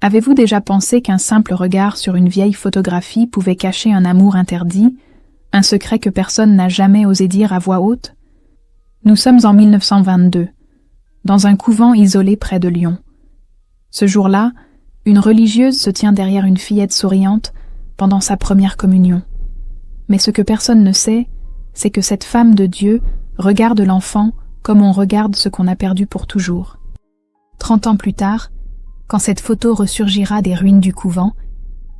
Avez-vous déjà pensé qu'un simple regard sur une vieille photographie pouvait cacher un amour interdit, un secret que personne n'a jamais osé dire à voix haute? Nous sommes en 1922, dans un couvent isolé près de Lyon. Ce jour-là, une religieuse se tient derrière une fillette souriante pendant sa première communion. Mais ce que personne ne sait, c'est que cette femme de Dieu regarde l'enfant comme on regarde ce qu'on a perdu pour toujours. 30 ans plus tard, quand cette photo ressurgira des ruines du couvent,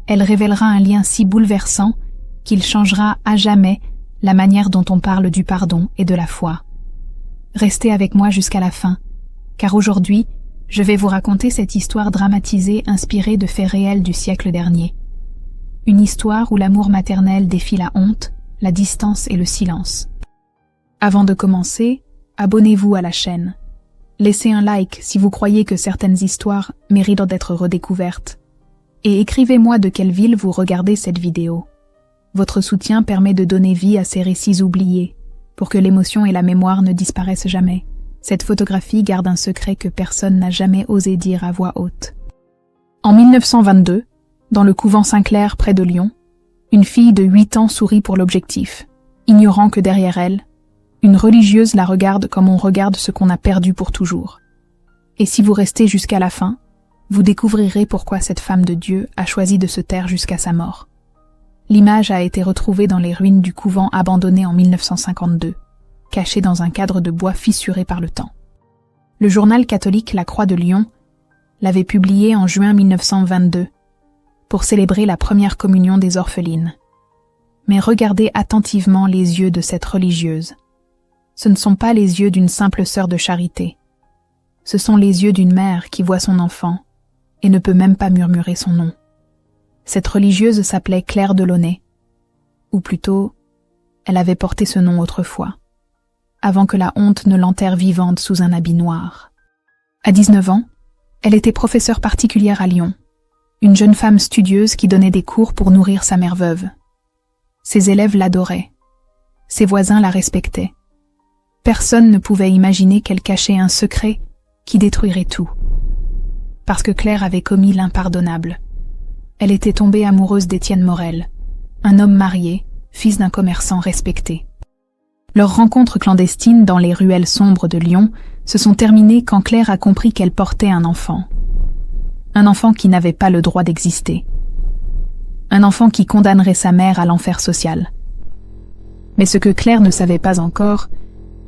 elle révélera un lien si bouleversant qu'il changera à jamais la manière dont on parle du pardon et de la foi. Restez avec moi jusqu'à la fin, car aujourd'hui, je vais vous raconter cette histoire dramatisée inspirée de faits réels du siècle dernier. Une histoire où l'amour maternel défie la honte, la distance et le silence. Avant de commencer, abonnez-vous à la chaîne. Laissez un like si vous croyez que certaines histoires méritent d'être redécouvertes. Et écrivez-moi de quelle ville vous regardez cette vidéo. Votre soutien permet de donner vie à ces récits oubliés, pour que l'émotion et la mémoire ne disparaissent jamais. Cette photographie garde un secret que personne n'a jamais osé dire à voix haute. En 1922, dans le couvent Saint-Clair près de Lyon, une fille de 8 ans sourit pour l'objectif, ignorant que derrière elle, une religieuse la regarde comme on regarde ce qu'on a perdu pour toujours. Et si vous restez jusqu'à la fin, vous découvrirez pourquoi cette femme de Dieu a choisi de se taire jusqu'à sa mort. L'image a été retrouvée dans les ruines du couvent abandonné en 1952, cachée dans un cadre de bois fissuré par le temps. Le journal catholique La Croix de Lyon l'avait publié en juin 1922 pour célébrer la première communion des orphelines. Mais regardez attentivement les yeux de cette religieuse. Ce ne sont pas les yeux d'une simple sœur de charité. Ce sont les yeux d'une mère qui voit son enfant et ne peut même pas murmurer son nom. Cette religieuse s'appelait Claire Delaunay, ou plutôt, elle avait porté ce nom autrefois, avant que la honte ne l'enterre vivante sous un habit noir. À 19 ans, elle était professeure particulière à Lyon, une jeune femme studieuse qui donnait des cours pour nourrir sa mère veuve. Ses élèves l'adoraient, ses voisins la respectaient. Personne ne pouvait imaginer qu'elle cachait un secret qui détruirait tout. Parce que Claire avait commis l'impardonnable. Elle était tombée amoureuse d'Étienne Morel, un homme marié, fils d'un commerçant respecté. Leurs rencontres clandestines dans les ruelles sombres de Lyon se sont terminées quand Claire a compris qu'elle portait un enfant. Un enfant qui n'avait pas le droit d'exister. Un enfant qui condamnerait sa mère à l'enfer social. Mais ce que Claire ne savait pas encore,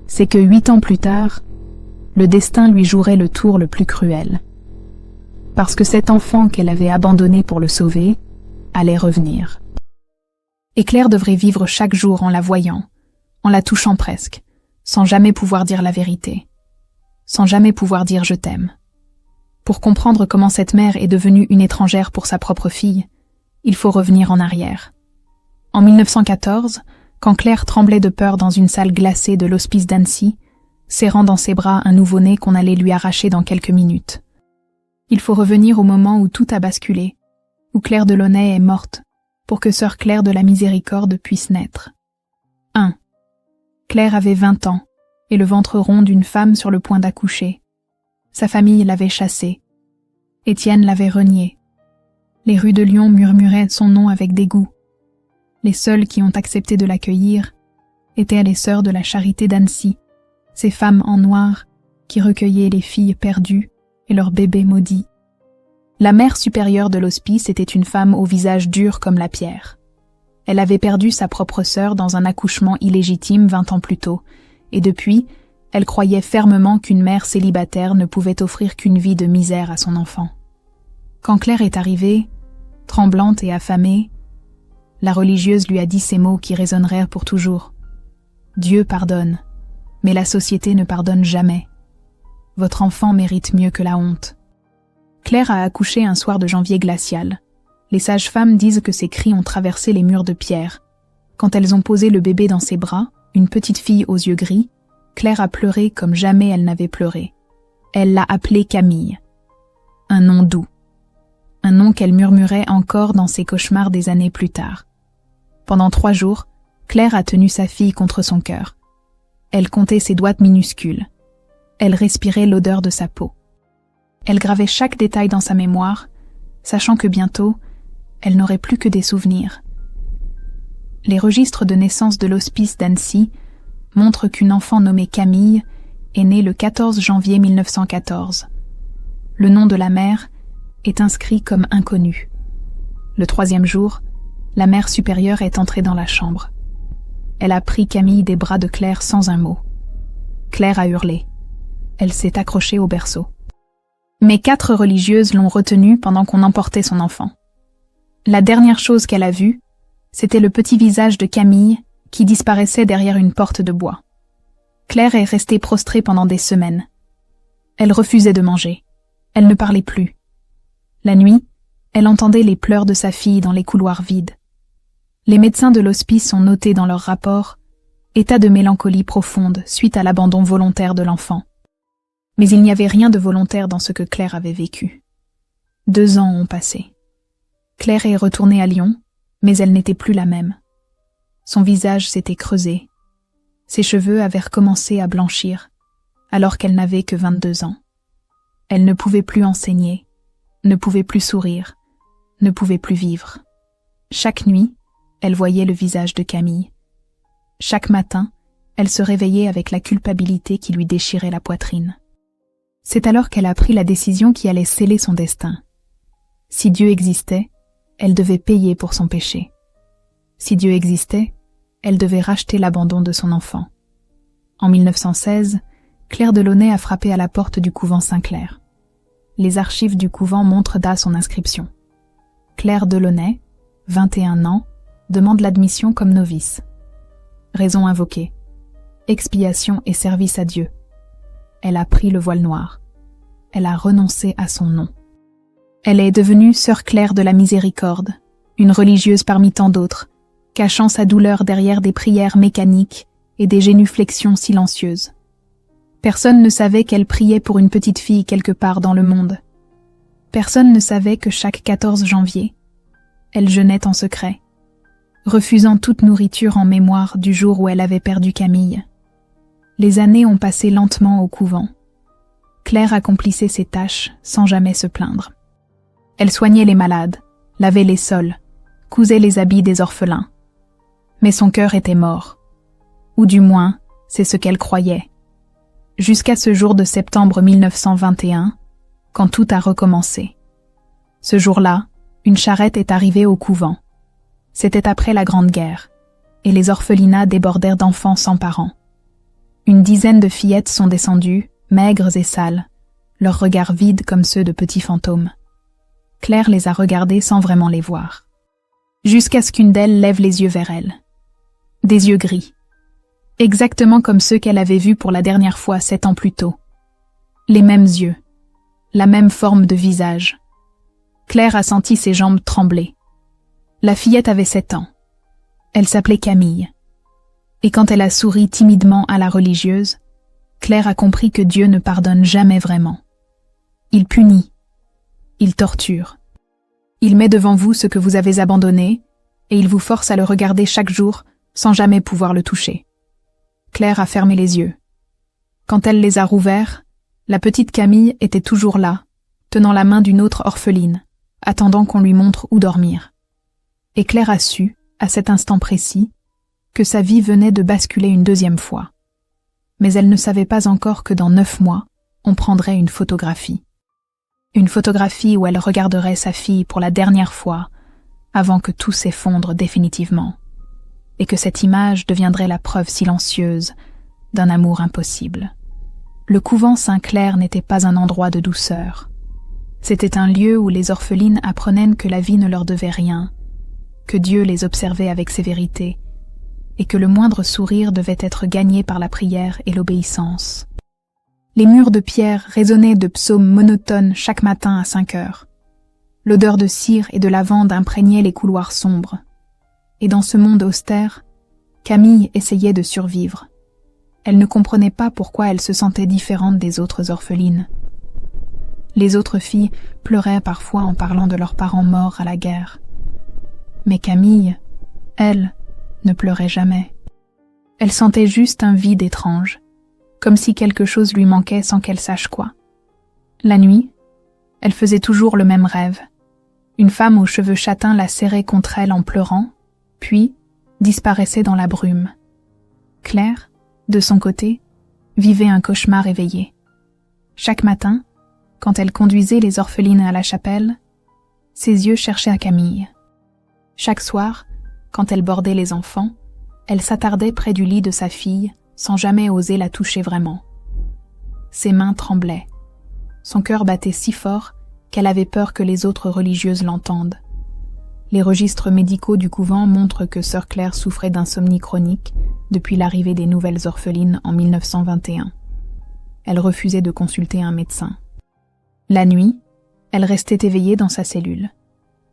c'est que 8 ans plus tard, le destin lui jouerait le tour le plus cruel. Parce que cet enfant qu'elle avait abandonné pour le sauver allait revenir. Et Claire devrait vivre chaque jour en la voyant, en la touchant presque, sans jamais pouvoir dire la vérité, sans jamais pouvoir dire « je t'aime ». Pour comprendre comment cette mère est devenue une étrangère pour sa propre fille, il faut revenir en arrière. En 1914, quand Claire tremblait de peur dans une salle glacée de l'hospice d'Annecy, serrant dans ses bras un nouveau-né qu'on allait lui arracher dans quelques minutes. Il faut revenir au moment où tout a basculé, où Claire Delaunay est morte, pour que sœur Claire de la Miséricorde puisse naître. 1. Claire avait 20 ans, et le ventre rond d'une femme sur le point d'accoucher. Sa famille l'avait chassée. Étienne l'avait reniée. Les rues de Lyon murmuraient son nom avec dégoût. Les seules qui ont accepté de l'accueillir étaient les sœurs de la Charité d'Annecy, ces femmes en noir qui recueillaient les filles perdues et leurs bébés maudits. La mère supérieure de l'hospice était une femme au visage dur comme la pierre. Elle avait perdu sa propre sœur dans un accouchement illégitime 20 ans plus tôt, et depuis, elle croyait fermement qu'une mère célibataire ne pouvait offrir qu'une vie de misère à son enfant. Quand Claire est arrivée, tremblante et affamée, la religieuse lui a dit ces mots qui résonneraient pour toujours. « Dieu pardonne, mais la société ne pardonne jamais. Votre enfant mérite mieux que la honte. » Claire a accouché un soir de janvier glacial. Les sages-femmes disent que ses cris ont traversé les murs de pierre. Quand elles ont posé le bébé dans ses bras, une petite fille aux yeux gris, Claire a pleuré comme jamais elle n'avait pleuré. Elle l'a appelée Camille. Un nom doux. Un nom qu'elle murmurait encore dans ses cauchemars des années plus tard. Pendant 3 jours, Claire a tenu sa fille contre son cœur. Elle comptait ses doigts minuscules. Elle respirait l'odeur de sa peau. Elle gravait chaque détail dans sa mémoire, sachant que bientôt, elle n'aurait plus que des souvenirs. Les registres de naissance de l'hospice d'Annecy montrent qu'une enfant nommée Camille est née le 14 janvier 1914. Le nom de la mère est inscrit comme inconnu. Le 3e jour, la mère supérieure est entrée dans la chambre. Elle a pris Camille des bras de Claire sans un mot. Claire a hurlé. Elle s'est accrochée au berceau. Mais 4 religieuses l'ont retenue pendant qu'on emportait son enfant. La dernière chose qu'elle a vue, c'était le petit visage de Camille qui disparaissait derrière une porte de bois. Claire est restée prostrée pendant des semaines. Elle refusait de manger. Elle ne parlait plus. La nuit, elle entendait les pleurs de sa fille dans les couloirs vides. Les médecins de l'hospice ont noté dans leur rapport « état de mélancolie profonde suite à l'abandon volontaire de l'enfant ». Mais il n'y avait rien de volontaire dans ce que Claire avait vécu. 2 ans ont passé. Claire est retournée à Lyon, mais elle n'était plus la même. Son visage s'était creusé. Ses cheveux avaient recommencé à blanchir, alors qu'elle n'avait que 22 ans. Elle ne pouvait plus enseigner, ne pouvait plus sourire, ne pouvait plus vivre. Chaque nuit, elle voyait le visage de Camille. Chaque matin, elle se réveillait avec la culpabilité qui lui déchirait la poitrine. C'est alors qu'elle a pris la décision qui allait sceller son destin. Si Dieu existait, elle devait payer pour son péché. Si Dieu existait, elle devait racheter l'abandon de son enfant. En 1916, Claire Delaunay a frappé à la porte du couvent Saint-Clair. Les archives du couvent montrent son inscription. Claire Delaunay, 21 ans, demande l'admission comme novice. Raison invoquée. Expiation et service à Dieu. Elle a pris le voile noir. Elle a renoncé à son nom. Elle est devenue sœur Claire de la Miséricorde, une religieuse parmi tant d'autres, cachant sa douleur derrière des prières mécaniques et des génuflexions silencieuses. Personne ne savait qu'elle priait pour une petite fille quelque part dans le monde. Personne ne savait que chaque 14 janvier, elle jeûnait en secret, refusant toute nourriture en mémoire du jour où elle avait perdu Camille. Les années ont passé lentement au couvent. Claire accomplissait ses tâches sans jamais se plaindre. Elle soignait les malades, lavait les sols, cousait les habits des orphelins. Mais son cœur était mort. Ou du moins, c'est ce qu'elle croyait. Jusqu'à ce jour de septembre 1921, quand tout a recommencé. Ce jour-là, une charrette est arrivée au couvent. C'était après la Grande Guerre, et les orphelinats débordèrent d'enfants sans parents. Une dizaine de fillettes sont descendues, maigres et sales, leurs regards vides comme ceux de petits fantômes. Claire les a regardées sans vraiment les voir. Jusqu'à ce qu'une d'elles lève les yeux vers elle. Des yeux gris. Exactement comme ceux qu'elle avait vus pour la dernière fois 7 ans plus tôt. Les mêmes yeux. La même forme de visage. Claire a senti ses jambes trembler. La fillette avait 7 ans. Elle s'appelait Camille. Et quand elle a souri timidement à la religieuse, Claire a compris que Dieu ne pardonne jamais vraiment. Il punit. Il torture. Il met devant vous ce que vous avez abandonné, et il vous force à le regarder chaque jour sans jamais pouvoir le toucher. Claire a fermé les yeux. Quand elle les a rouverts, la petite Camille était toujours là, tenant la main d'une autre orpheline, attendant qu'on lui montre où dormir. Et Claire a su, à cet instant précis, que sa vie venait de basculer une 2e fois. Mais elle ne savait pas encore que dans 9 mois, on prendrait une photographie. Une photographie où elle regarderait sa fille pour la dernière fois, avant que tout s'effondre définitivement, et que cette image deviendrait la preuve silencieuse d'un amour impossible. Le couvent Saint-Clair n'était pas un endroit de douceur. C'était un lieu où les orphelines apprenaient que la vie ne leur devait rien, que Dieu les observait avec sévérité, et que le moindre sourire devait être gagné par la prière et l'obéissance. Les murs de pierre résonnaient de psaumes monotones chaque matin à 5 heures. L'odeur de cire et de lavande imprégnait les couloirs sombres. Et dans ce monde austère, Camille essayait de survivre. Elle ne comprenait pas pourquoi elle se sentait différente des autres orphelines. Les autres filles pleuraient parfois en parlant de leurs parents morts à la guerre. Mais Camille, elle, ne pleurait jamais. Elle sentait juste un vide étrange, comme si quelque chose lui manquait sans qu'elle sache quoi. La nuit, elle faisait toujours le même rêve. Une femme aux cheveux châtains la serrait contre elle en pleurant, puis disparaissait dans la brume. Claire, de son côté, vivait un cauchemar éveillé. Chaque matin, quand elle conduisait les orphelines à la chapelle, ses yeux cherchaient à Camille. Chaque soir, quand elle bordait les enfants, elle s'attardait près du lit de sa fille sans jamais oser la toucher vraiment. Ses mains tremblaient. Son cœur battait si fort qu'elle avait peur que les autres religieuses l'entendent. Les registres médicaux du couvent montrent que sœur Claire souffrait d'insomnie chronique depuis l'arrivée des nouvelles orphelines en 1921. Elle refusait de consulter un médecin. La nuit, elle restait éveillée dans sa cellule,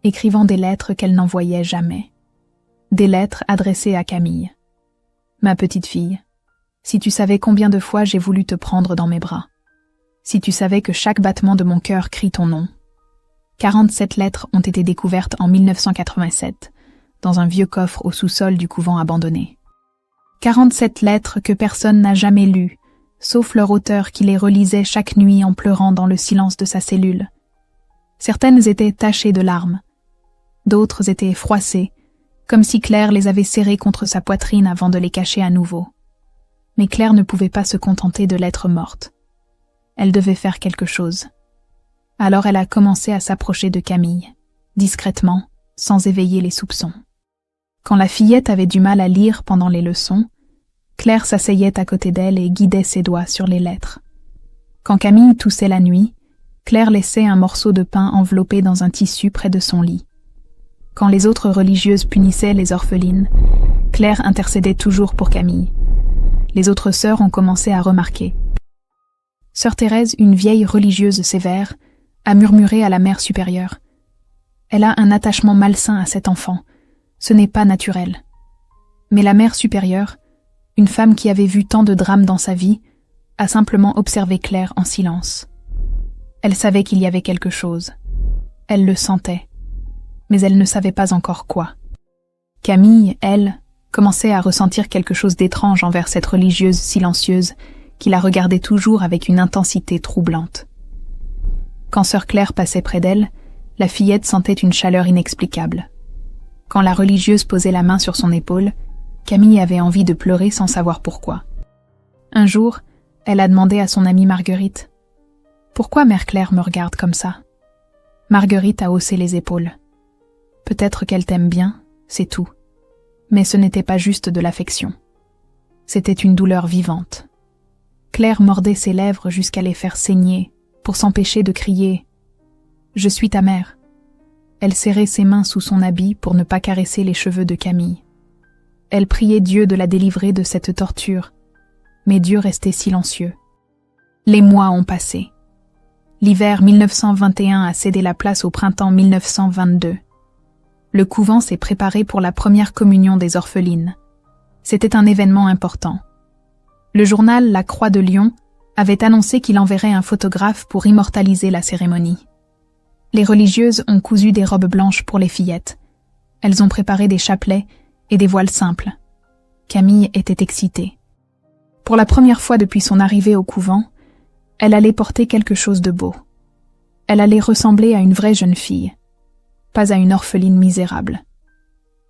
écrivant des lettres qu'elle n'envoyait jamais. Des lettres adressées à Camille. « Ma petite fille, si tu savais combien de fois j'ai voulu te prendre dans mes bras. Si tu savais que chaque battement de mon cœur crie ton nom. » 47 lettres ont été découvertes en 1987, dans un vieux coffre au sous-sol du couvent abandonné. 47 lettres que personne n'a jamais lues, sauf leur auteur qui les relisait chaque nuit en pleurant dans le silence de sa cellule. Certaines étaient tachées de larmes. D'autres étaient froissées, comme si Claire les avait serrées contre sa poitrine avant de les cacher à nouveau. Mais Claire ne pouvait pas se contenter de lettres mortes. Elle devait faire quelque chose. Alors elle a commencé à s'approcher de Camille, discrètement, sans éveiller les soupçons. Quand la fillette avait du mal à lire pendant les leçons, Claire s'asseyait à côté d'elle et guidait ses doigts sur les lettres. Quand Camille toussait la nuit, Claire laissait un morceau de pain enveloppé dans un tissu près de son lit. Quand les autres religieuses punissaient les orphelines, Claire intercédait toujours pour Camille. Les autres sœurs ont commencé à remarquer. Sœur Thérèse, une vieille religieuse sévère, a murmuré à la mère supérieure. Elle a un attachement malsain à cet enfant. Ce n'est pas naturel. Mais la mère supérieure, une femme qui avait vu tant de drames dans sa vie, a simplement observé Claire en silence. Elle savait qu'il y avait quelque chose. Elle le sentait. Mais elle ne savait pas encore quoi. Camille, elle, commençait à ressentir quelque chose d'étrange envers cette religieuse silencieuse qui la regardait toujours avec une intensité troublante. Quand sœur Claire passait près d'elle, la fillette sentait une chaleur inexplicable. Quand la religieuse posait la main sur son épaule, Camille avait envie de pleurer sans savoir pourquoi. Un jour, elle a demandé à son amie Marguerite « Pourquoi mère Claire me regarde comme ça ?» Marguerite a haussé les épaules. « Peut-être qu'elle t'aime bien, c'est tout. Mais ce n'était pas juste de l'affection. C'était une douleur vivante. » Claire mordait ses lèvres jusqu'à les faire saigner, pour s'empêcher de crier « Je suis ta mère ». Elle serrait ses mains sous son habit pour ne pas caresser les cheveux de Camille. Elle priait Dieu de la délivrer de cette torture, mais Dieu restait silencieux. Les mois ont passé. L'hiver 1921 a cédé la place au printemps 1922. Le couvent s'est préparé pour la première communion des orphelines. C'était un événement important. Le journal La Croix de Lyon avait annoncé qu'il enverrait un photographe pour immortaliser la cérémonie. Les religieuses ont cousu des robes blanches pour les fillettes. Elles ont préparé des chapelets et des voiles simples. Camille était excitée. Pour la première fois depuis son arrivée au couvent, elle allait porter quelque chose de beau. Elle allait ressembler à une vraie jeune fille, pas à une orpheline misérable.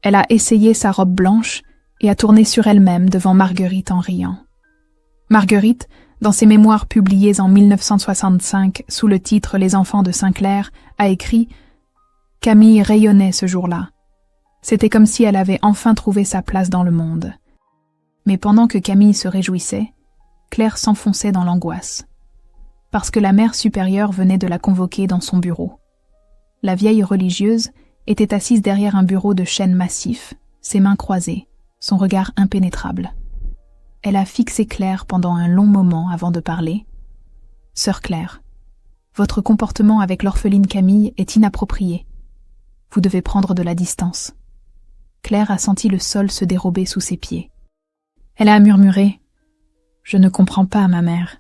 Elle a essayé sa robe blanche et a tourné sur elle-même devant Marguerite en riant. Marguerite, dans ses mémoires publiés en 1965 sous le titre Les enfants de Saint-Clair, a écrit « Camille rayonnait ce jour-là. C'était comme si elle avait enfin trouvé sa place dans le monde. » Mais pendant que Camille se réjouissait, Claire s'enfonçait dans l'angoisse. Parce que la mère supérieure venait de la convoquer dans son bureau. La vieille religieuse était assise derrière un bureau de chêne massif, ses mains croisées, son regard impénétrable. Elle a fixé Claire pendant un long moment avant de parler. « Sœur Claire, votre comportement avec l'orpheline Camille est inapproprié. Vous devez prendre de la distance. » Claire a senti le sol se dérober sous ses pieds. Elle a murmuré « Je ne comprends pas, ma mère. »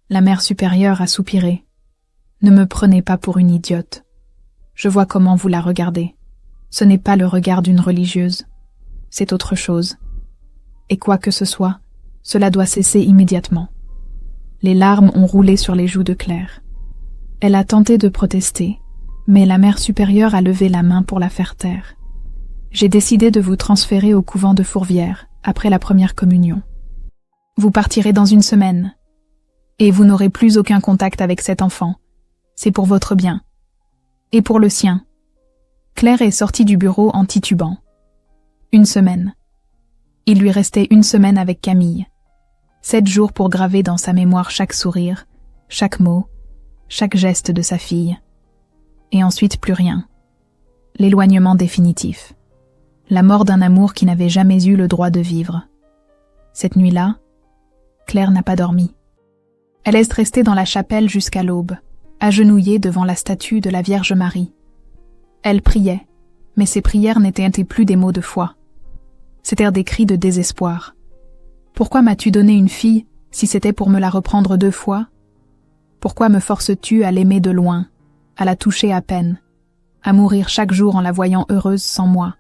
La mère supérieure a soupiré. « Ne me prenez pas pour une idiote. Je vois comment vous la regardez. Ce n'est pas le regard d'une religieuse. C'est autre chose. Et quoi que ce soit, cela doit cesser immédiatement. » Les larmes ont roulé sur les joues de Claire. Elle a tenté de protester, Mais la mère supérieure a levé la main pour la faire taire. J'ai décidé de vous transférer au couvent de Fourvière, après la première communion. Vous partirez dans 1 semaine. Et vous n'aurez plus aucun contact avec cet enfant. C'est pour votre bien. Et pour le sien. Claire est sortie du bureau en titubant. 1 semaine. Il lui restait 1 semaine avec Camille. 7 jours pour graver dans sa mémoire chaque sourire, chaque mot, chaque geste de sa fille. Et ensuite plus rien. L'éloignement définitif. La mort d'un amour qui n'avait jamais eu le droit de vivre. Cette nuit-là, Claire n'a pas dormi. Elle est restée dans la chapelle jusqu'à l'aube, agenouillée devant la statue de la Vierge Marie. Elle priait, mais ses prières n'étaient plus des mots de foi. C'étaient des cris de désespoir. Pourquoi m'as-tu donné une fille si c'était pour me la reprendre 2 fois? Pourquoi me forces-tu à l'aimer de loin, à la toucher à peine, à mourir chaque jour en la voyant heureuse sans moi?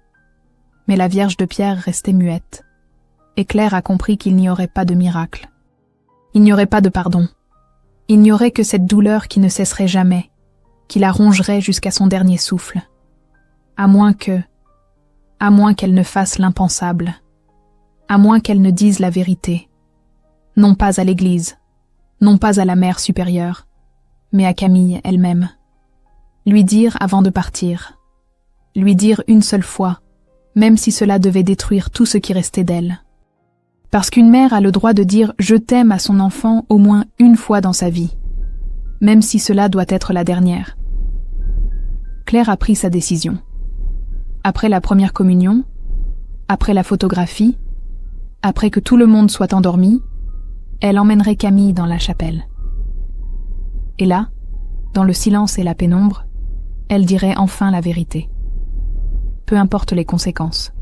Mais la Vierge de Pierre restait muette, et Claire a compris qu'il n'y aurait pas de miracle. Il n'y aurait pas de pardon. Il n'y aurait que cette douleur qui ne cesserait jamais, qui la rongerait jusqu'à son dernier souffle. À moins qu'elle ne fasse l'impensable, à moins qu'elle ne dise la vérité, non pas à l'Église, non pas à la mère supérieure, mais à Camille elle-même. Lui dire avant de partir, lui dire une seule fois, même si cela devait détruire tout ce qui restait d'elle. Parce qu'une mère a le droit de dire « je t'aime » à son enfant au moins 1 fois dans sa vie, même si cela doit être la dernière. Claire a pris sa décision. Après la première communion, après la photographie, après que tout le monde soit endormi, elle emmènerait Camille dans la chapelle. Et là, dans le silence et la pénombre, elle dirait enfin la vérité. Peu importe les conséquences.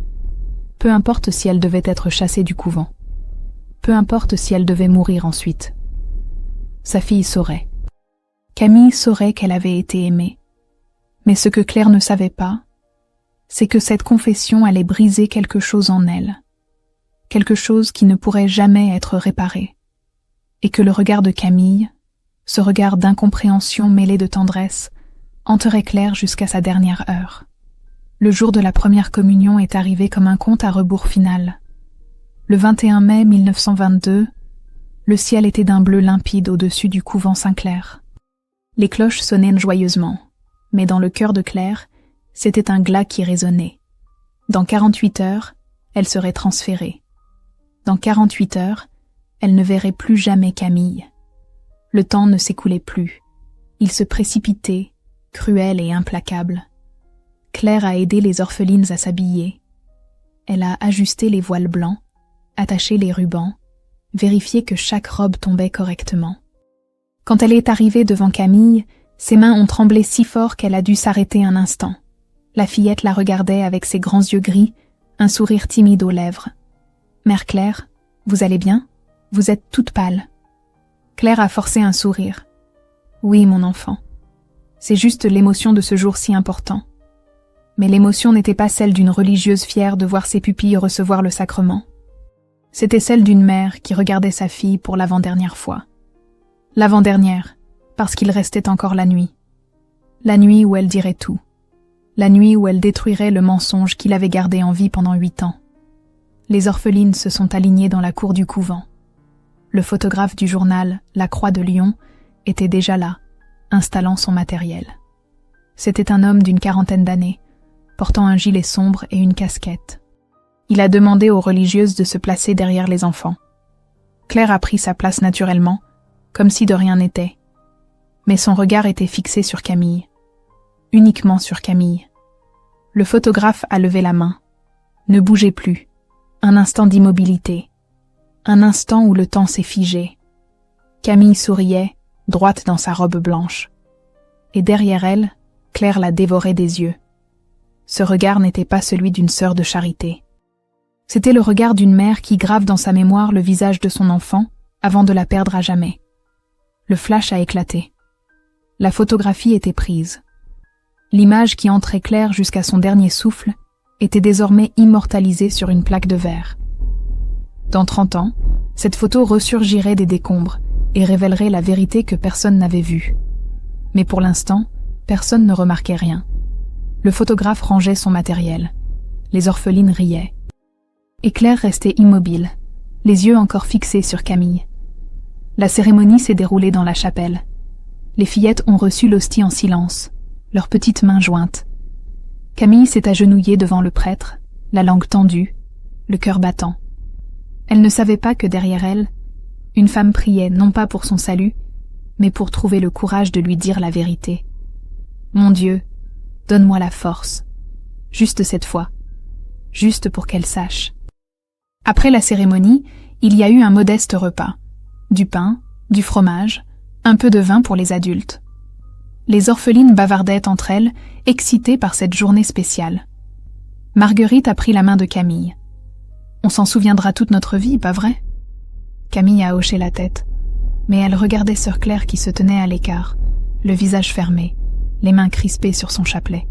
Peu importe si elle devait être chassée du couvent. Peu importe si elle devait mourir ensuite. Sa fille saurait. Camille saurait qu'elle avait été aimée. Mais ce que Claire ne savait pas, c'est que cette confession allait briser quelque chose en elle. Quelque chose qui ne pourrait jamais être réparé. Et que le regard de Camille, ce regard d'incompréhension mêlé de tendresse, hanterait Claire jusqu'à sa dernière heure. Le jour de la première communion est arrivé comme un compte à rebours final. Le 21 mai 1922, le ciel était d'un bleu limpide au-dessus du couvent Saint-Clair. Les cloches sonnaient joyeusement, mais dans le cœur de Claire, c'était un glas qui résonnait. Dans 48 heures, elle serait transférée. Dans 48 heures, elle ne verrait plus jamais Camille. Le temps ne s'écoulait plus. Il se précipitait, cruel et implacable. Claire a aidé les orphelines à s'habiller. Elle a ajusté les voiles blancs, attaché les rubans, vérifié que chaque robe tombait correctement. Quand elle est arrivée devant Camille, ses mains ont tremblé si fort qu'elle a dû s'arrêter un instant. La fillette la regardait avec ses grands yeux gris, un sourire timide aux lèvres. « Mère Claire, vous allez bien? Vous êtes toute pâle. » Claire a forcé un sourire. « Oui, mon enfant. C'est juste l'émotion de ce jour si important. » Mais l'émotion n'était pas celle d'une religieuse fière de voir ses pupilles recevoir le sacrement. C'était celle d'une mère qui regardait sa fille pour l'avant-dernière fois. L'avant-dernière, parce qu'il restait encore la nuit. La nuit où elle dirait tout. La nuit où elle détruirait le mensonge qu'il avait gardé en vie pendant 8 ans. Les orphelines se sont alignées dans la cour du couvent. Le photographe du journal La Croix de Lyon était déjà là, installant son matériel. C'était un homme d'une 40aine d'années, portant un gilet sombre et une casquette. Il a demandé aux religieuses de se placer derrière les enfants. Claire a pris sa place naturellement, comme si de rien n'était. Mais son regard était fixé sur Camille. Uniquement sur Camille. Le photographe a levé la main. Ne bougez plus. Un instant d'immobilité. Un instant où le temps s'est figé. Camille souriait, droite dans sa robe blanche. Et derrière elle, Claire la dévorait des yeux. Ce regard n'était pas celui d'une sœur de charité. C'était le regard d'une mère qui grave dans sa mémoire le visage de son enfant avant de la perdre à jamais. Le flash a éclaté. La photographie était prise. L'image qui entrait Claire jusqu'à son dernier souffle était désormais immortalisée sur une plaque de verre. Dans 30 ans, cette photo ressurgirait des décombres et révélerait la vérité que personne n'avait vue. Mais pour l'instant, Personne ne remarquait rien. Le photographe rangeait son matériel. Les orphelines riaient. Et Claire restait immobile, les yeux encore fixés sur Camille. La cérémonie s'est déroulée dans la chapelle. Les fillettes ont reçu l'hostie en silence, leurs petites mains jointes. Camille s'est agenouillée devant le prêtre, la langue tendue, le cœur battant. Elle ne savait pas que derrière elle, une femme priait non pas pour son salut, mais pour trouver le courage de lui dire la vérité. Mon Dieu, donne-moi la force, juste cette fois, juste pour qu'elle sache. Après la cérémonie, il y a eu un modeste repas. Du pain, du fromage, un peu de vin pour les adultes. Les orphelines bavardaient entre elles, excitées par cette journée spéciale. Marguerite a pris la main de Camille. On s'en souviendra toute notre vie, pas vrai? Camille a hoché la tête, mais elle regardait sœur Claire qui se tenait à l'écart, le visage fermé, les mains crispées sur son chapelet.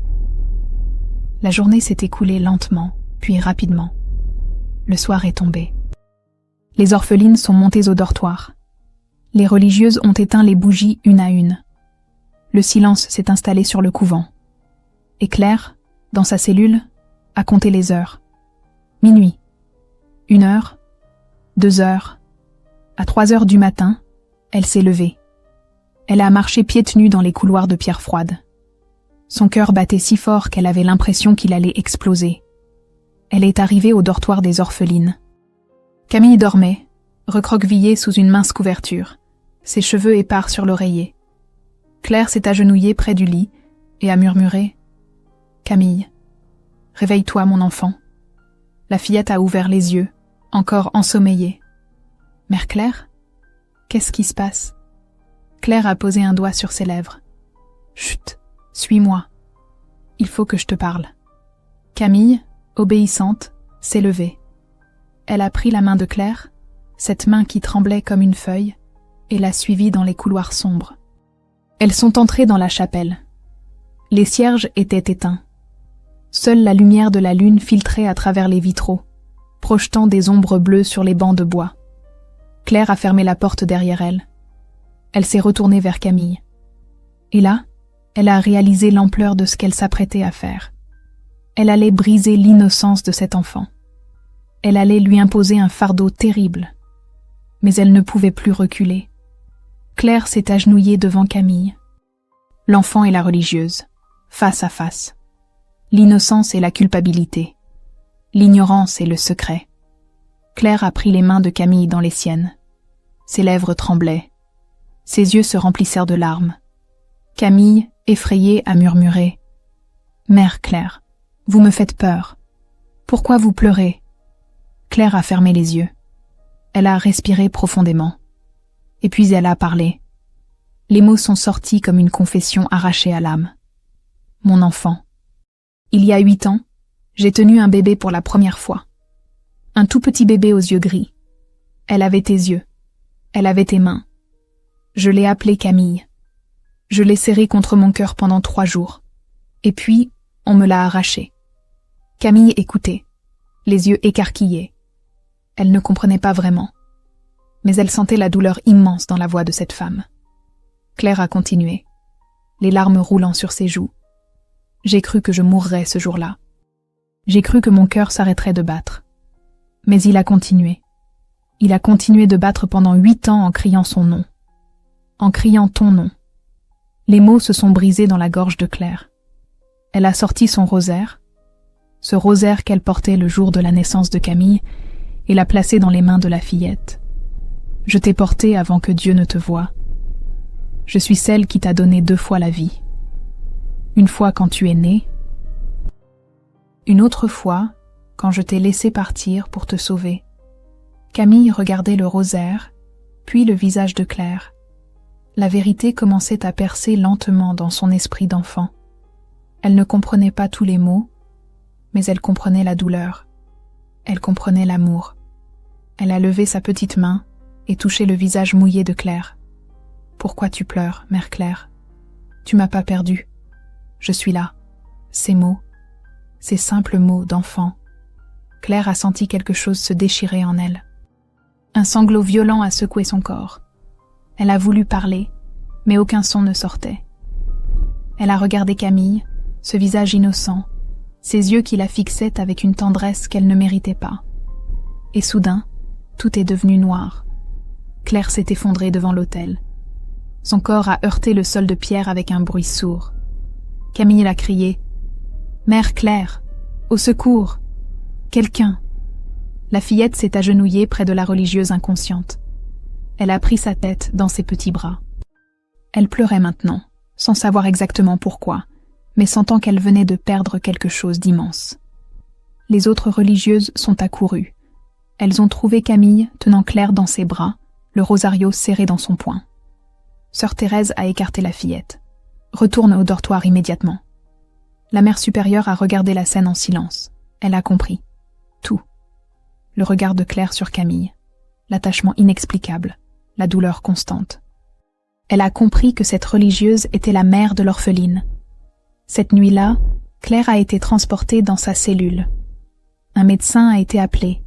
La journée s'est écoulée lentement, puis rapidement. Le soir est tombé. Les orphelines sont montées au dortoir. Les religieuses ont éteint les bougies une à une. Le silence s'est installé sur le couvent. Et Claire, dans sa cellule, a compté les heures. Minuit. 1 heure. 2 heures. À 3 heures du matin, elle s'est levée. Elle a marché pieds nus dans les couloirs de pierre froide. Son cœur battait si fort qu'elle avait l'impression qu'il allait exploser. Elle est arrivée au dortoir des orphelines. Camille dormait, recroquevillée sous une mince couverture, ses cheveux épars sur l'oreiller. Claire s'est agenouillée près du lit et a murmuré « Camille, réveille-toi mon enfant ». La fillette a ouvert les yeux, encore ensommeillée. « Mère Claire, qu'est-ce qui se passe ?» Claire a posé un doigt sur ses lèvres. « Chut, suis-moi. Il faut que je te parle. » Camille, obéissante, s'est levée. Elle a pris la main de Claire, cette main qui tremblait comme une feuille, et l'a suivie dans les couloirs sombres. Elles sont entrées dans la chapelle. Les cierges étaient éteints. Seule la lumière de la lune filtrait à travers les vitraux, projetant des ombres bleues sur les bancs de bois. Claire a fermé la porte derrière elle. Elle s'est retournée vers Camille. Et là, elle a réalisé l'ampleur de ce qu'elle s'apprêtait à faire. Elle allait briser l'innocence de cet enfant. Elle allait lui imposer un fardeau terrible. Mais elle ne pouvait plus reculer. Claire s'est agenouillée devant Camille. L'enfant et la religieuse, face à face. L'innocence et la culpabilité. L'ignorance et le secret. Claire a pris les mains de Camille dans les siennes. Ses lèvres tremblaient. Ses yeux se remplissèrent de larmes. Camille, effrayée, a murmuré « Mère Claire, vous me faites peur. Pourquoi vous pleurez ?» Claire a fermé les yeux. Elle a respiré profondément. Et puis elle a parlé. Les mots sont sortis comme une confession arrachée à l'âme. « Mon enfant, il y a 8 ans, j'ai tenu un bébé pour la première fois. Un tout petit bébé aux yeux gris. Elle avait tes yeux. Elle avait tes mains. Je l'ai appelée Camille. Je l'ai serrée contre mon cœur pendant 3 jours. Et puis, on me l'a arrachée. Camille écoutait, les yeux écarquillés. Elle ne comprenait pas vraiment. Mais elle sentait la douleur immense dans la voix de cette femme. Claire a continué, les larmes roulant sur ses joues. J'ai cru que je mourrais ce jour-là. J'ai cru que mon cœur s'arrêterait de battre. Mais il a continué. Il a continué de battre pendant 8 ans en criant son nom. En criant ton nom. Les mots se sont brisés dans la gorge de Claire. Elle a sorti son rosaire, ce rosaire qu'elle portait le jour de la naissance de Camille, et l'a placé dans les mains de la fillette. Je t'ai porté avant que Dieu ne te voie. Je suis celle qui t'a donné 2 fois la vie. Une fois quand tu es né, une autre fois quand je t'ai laissé partir pour te sauver. Camille regardait le rosaire, puis le visage de Claire. La vérité commençait à percer lentement dans son esprit d'enfant. Elle ne comprenait pas tous les mots, mais elle comprenait la douleur. Elle comprenait l'amour. Elle a levé sa petite main et touché le visage mouillé de Claire. « Pourquoi tu pleures, mère Claire? Tu m'as pas perdue. Je suis là. » Ces mots, ces simples mots d'enfant. Claire a senti quelque chose se déchirer en elle. Un sanglot violent a secoué son corps. Elle a voulu parler, mais aucun son ne sortait. Elle a regardé Camille, ce visage innocent, ses yeux qui la fixaient avec une tendresse qu'elle ne méritait pas. Et soudain, tout est devenu noir. Claire s'est effondrée devant l'autel. Son corps a heurté le sol de pierre avec un bruit sourd. Camille a crié « Mère Claire, au secours! Quelqu'un !» La fillette s'est agenouillée près de la religieuse inconsciente. Elle a pris sa tête dans ses petits bras. Elle pleurait maintenant, sans savoir exactement pourquoi, mais sentant qu'elle venait de perdre quelque chose d'immense. Les autres religieuses sont accourues. Elles ont trouvé Camille tenant Claire dans ses bras, le rosario serré dans son poing. Sœur Thérèse a écarté la fillette. « Retourne au dortoir immédiatement. » La mère supérieure a regardé la scène en silence. Elle a compris. Tout. Le regard de Claire sur Camille. L'attachement inexplicable. La douleur constante. Elle a compris que cette religieuse était la mère de l'orpheline. Cette nuit-là, Claire a été transportée dans sa cellule. Un médecin a été appelé.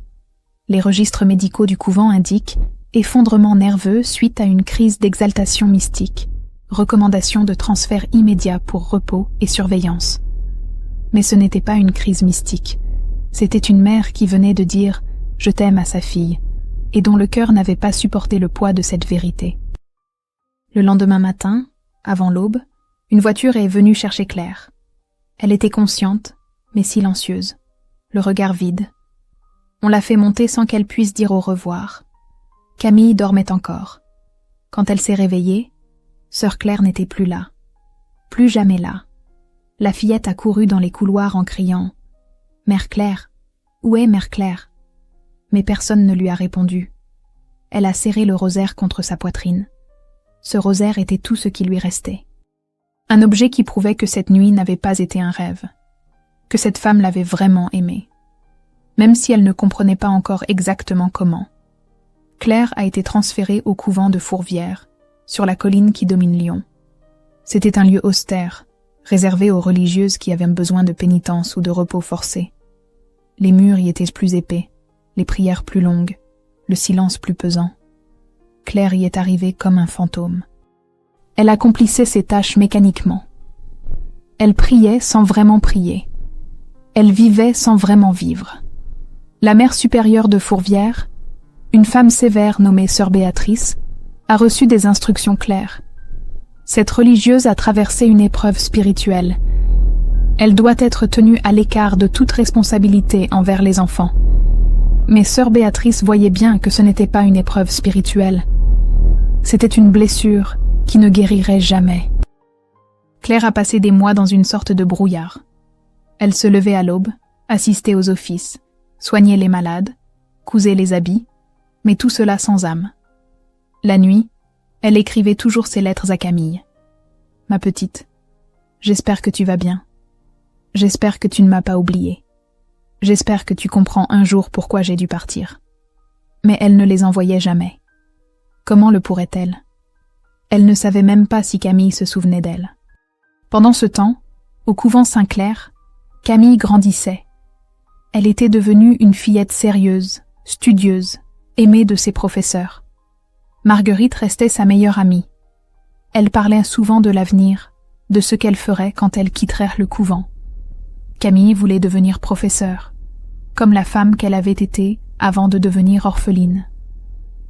Les registres médicaux du couvent indiquent effondrement nerveux suite à une crise d'exaltation mystique. Recommandation de transfert immédiat pour repos et surveillance. Mais ce n'était pas une crise mystique. C'était une mère qui venait de dire « je t'aime » à sa fille, et dont le cœur n'avait pas supporté le poids de cette vérité. Le lendemain matin, avant l'aube, une voiture est venue chercher Claire. Elle était consciente, mais silencieuse, le regard vide. On l'a fait monter sans qu'elle puisse dire au revoir. Camille dormait encore. Quand elle s'est réveillée, sœur Claire n'était plus là. Plus jamais là. La fillette a couru dans les couloirs en criant « Mère Claire, où est Mère Claire ?» Mais personne ne lui a répondu. Elle a serré le rosaire contre sa poitrine. Ce rosaire était tout ce qui lui restait. Un objet qui prouvait que cette nuit n'avait pas été un rêve, que cette femme l'avait vraiment aimée, même si elle ne comprenait pas encore exactement comment. Claire a été transférée au couvent de Fourvière, sur la colline qui domine Lyon. C'était un lieu austère, réservé aux religieuses qui avaient besoin de pénitence ou de repos forcé. Les murs y étaient plus épais, les prières plus longues, le silence plus pesant. Claire y est arrivée comme un fantôme. Elle accomplissait ses tâches mécaniquement. Elle priait sans vraiment prier. Elle vivait sans vraiment vivre. La mère supérieure de Fourvière, une femme sévère nommée sœur Béatrice, a reçu des instructions claires. Cette religieuse a traversé une épreuve spirituelle. Elle doit être tenue à l'écart de toute responsabilité envers les enfants. Mais sœur Béatrice voyait bien que ce n'était pas une épreuve spirituelle. C'était une blessure qui ne guérirait jamais. Claire a passé des mois dans une sorte de brouillard. Elle se levait à l'aube, assistait aux offices, soignait les malades, cousait les habits, mais tout cela sans âme. La nuit, elle écrivait toujours ses lettres à Camille. « Ma petite, j'espère que tu vas bien. J'espère que tu ne m'as pas oubliée. J'espère que tu comprends un jour pourquoi j'ai dû partir. » Mais elle ne les envoyait jamais. Comment le pourrait-elle? Elle ne savait même pas si Camille se souvenait d'elle. Pendant ce temps, au couvent Saint-Clair, Camille grandissait. Elle était devenue une fillette sérieuse, studieuse, aimée de ses professeurs. Marguerite restait sa meilleure amie. Elle parlait souvent de l'avenir, de ce qu'elle ferait quand elle quitterait le couvent. Camille voulait devenir professeure, comme la femme qu'elle avait été avant de devenir orpheline.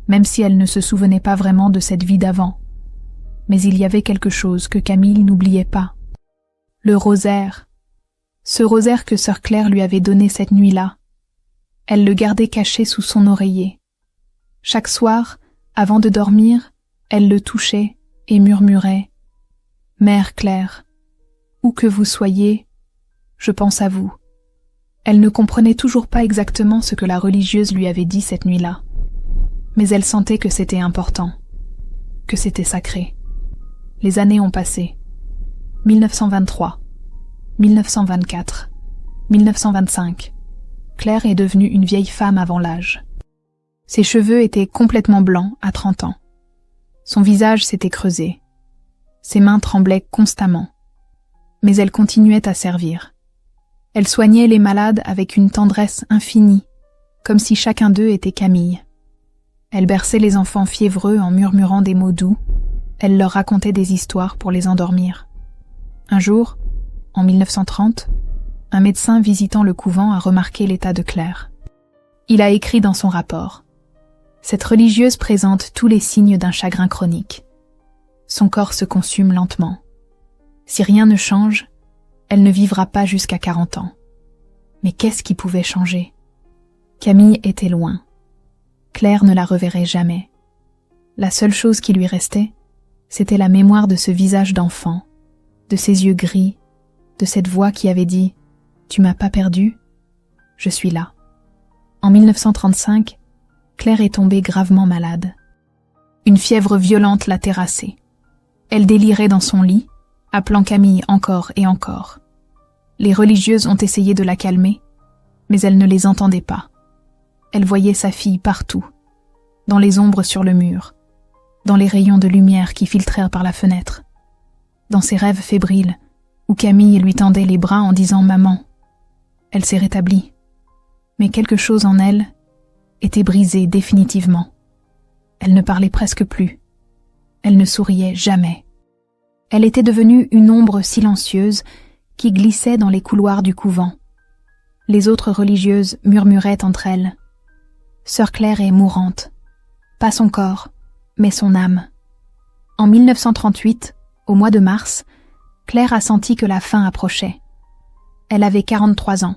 Même si elle ne se souvenait pas vraiment de cette vie d'avant. Mais il y avait quelque chose que Camille n'oubliait pas. Le rosaire. Ce rosaire que sœur Claire lui avait donné cette nuit-là. Elle le gardait caché sous son oreiller. Chaque soir, avant de dormir, elle le touchait et murmurait « Mère Claire, où que vous soyez, je pense à vous. » Elle ne comprenait toujours pas exactement ce que la religieuse lui avait dit cette nuit-là. Mais elle sentait que c'était important, que c'était sacré. Les années ont passé. 1923, 1924, 1925. Claire est devenue une vieille femme avant l'âge. Ses cheveux étaient complètement blancs à 30 ans. Son visage s'était creusé. Ses mains tremblaient constamment. Mais elle continuait à servir. Elle soignait les malades avec une tendresse infinie, comme si chacun d'eux était Camille. Elle berçait les enfants fiévreux en murmurant des mots doux. Elle leur racontait des histoires pour les endormir. Un jour, en 1930, un médecin visitant le couvent a remarqué l'état de Claire. Il a écrit dans son rapport: « Cette religieuse présente tous les signes d'un chagrin chronique. Son corps se consume lentement. Si rien ne change, elle ne vivra pas jusqu'à 40 ans. » Mais qu'est-ce qui pouvait changer? Camille était loin. Claire ne la reverrait jamais. La seule chose qui lui restait, c'était la mémoire de ce visage d'enfant, de ses yeux gris, de cette voix qui avait dit « Tu m'as pas perdu? Je suis là. » En 1935, Claire est tombée gravement malade. Une fièvre violente l'a terrassée. Elle délirait dans son lit, appelant Camille encore et encore. Les religieuses ont essayé de la calmer, mais elle ne les entendait pas. Elle voyait sa fille partout, dans les ombres sur le mur, dans les rayons de lumière qui filtrèrent par la fenêtre, dans ses rêves fébriles, où Camille lui tendait les bras en disant « Maman ». Elle s'est rétablie, mais quelque chose en elle était brisé définitivement. Elle ne parlait presque plus. Elle ne souriait jamais. Elle était devenue une ombre silencieuse qui glissait dans les couloirs du couvent. Les autres religieuses murmuraient entre elles. Sœur Claire est mourante. Pas son corps, mais son âme. En 1938, au mois de mars, Claire a senti que la fin approchait. Elle avait 43 ans,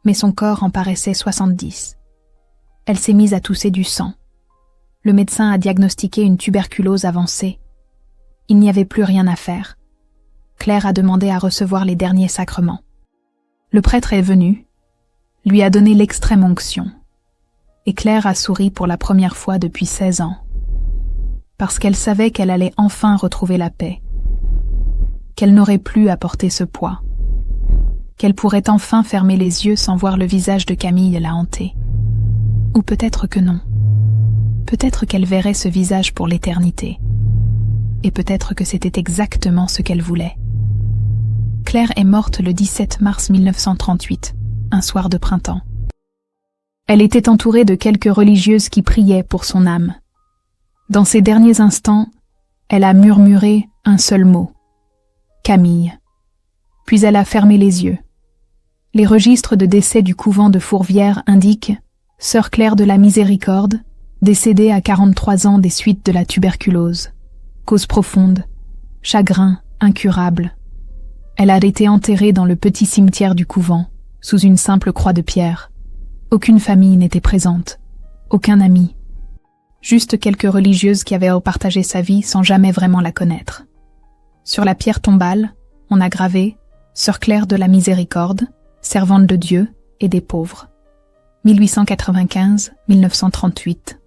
mais son corps en paraissait 70. Elle s'est mise à tousser du sang. Le médecin a diagnostiqué une tuberculose avancée. Il n'y avait plus rien à faire. Claire a demandé à recevoir les derniers sacrements. Le prêtre est venu, lui a donné l'extrême onction. Et Claire a souri pour la première fois depuis 16 ans. Parce qu'elle savait qu'elle allait enfin retrouver la paix. Qu'elle n'aurait plus à porter ce poids. Qu'elle pourrait enfin fermer les yeux sans voir le visage de Camille la hanter. Ou peut-être que non. Peut-être qu'elle verrait ce visage pour l'éternité. Et peut-être que c'était exactement ce qu'elle voulait. Claire est morte le 17 mars 1938, un soir de printemps. Elle était entourée de quelques religieuses qui priaient pour son âme. Dans ces derniers instants, elle a murmuré un seul mot. Camille. Puis elle a fermé les yeux. Les registres de décès du couvent de Fourvière indiquent Sœur Claire de la Miséricorde, décédée à 43 ans des suites de la tuberculose. Cause profonde, chagrin incurable. Elle a été enterrée dans le petit cimetière du couvent, sous une simple croix de pierre. Aucune famille n'était présente, aucun ami. Juste quelques religieuses qui avaient partagé sa vie sans jamais vraiment la connaître. Sur la pierre tombale, on a gravé « Sœur Claire de la Miséricorde, servante de Dieu et des pauvres ». 1895-1938.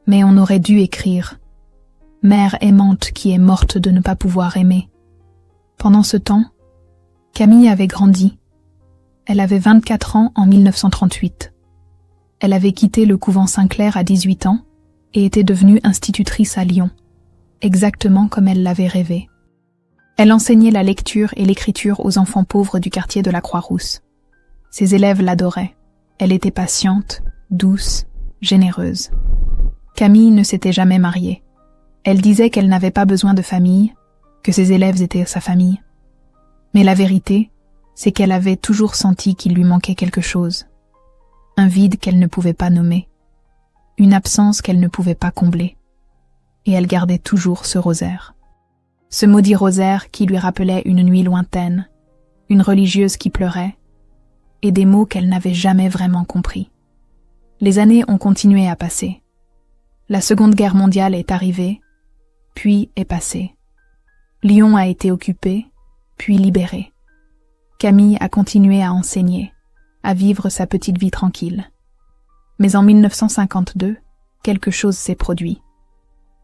Mais on aurait dû écrire « Mère aimante qui est morte de ne pas pouvoir aimer ». Pendant ce temps, Camille avait grandi. Elle avait 24 ans en 1938. Elle avait quitté le couvent Saint-Clair à 18 ans et était devenue institutrice à Lyon, exactement comme elle l'avait rêvé. Elle enseignait la lecture et l'écriture aux enfants pauvres du quartier de la Croix-Rousse. Ses élèves l'adoraient. Elle était patiente, douce, généreuse. Camille ne s'était jamais mariée. Elle disait qu'elle n'avait pas besoin de famille, que ses élèves étaient sa famille. Mais la vérité, c'est qu'elle avait toujours senti qu'il lui manquait quelque chose. Un vide qu'elle ne pouvait pas nommer. Une absence qu'elle ne pouvait pas combler. Et elle gardait toujours ce rosaire. Ce maudit rosaire qui lui rappelait une nuit lointaine, une religieuse qui pleurait, et des mots qu'elle n'avait jamais vraiment compris. Les années ont continué à passer. La Seconde Guerre mondiale est arrivée, puis est passée. Lyon a été occupée, puis libérée. Camille a continué à enseigner, à vivre sa petite vie tranquille. Mais en 1952, quelque chose s'est produit.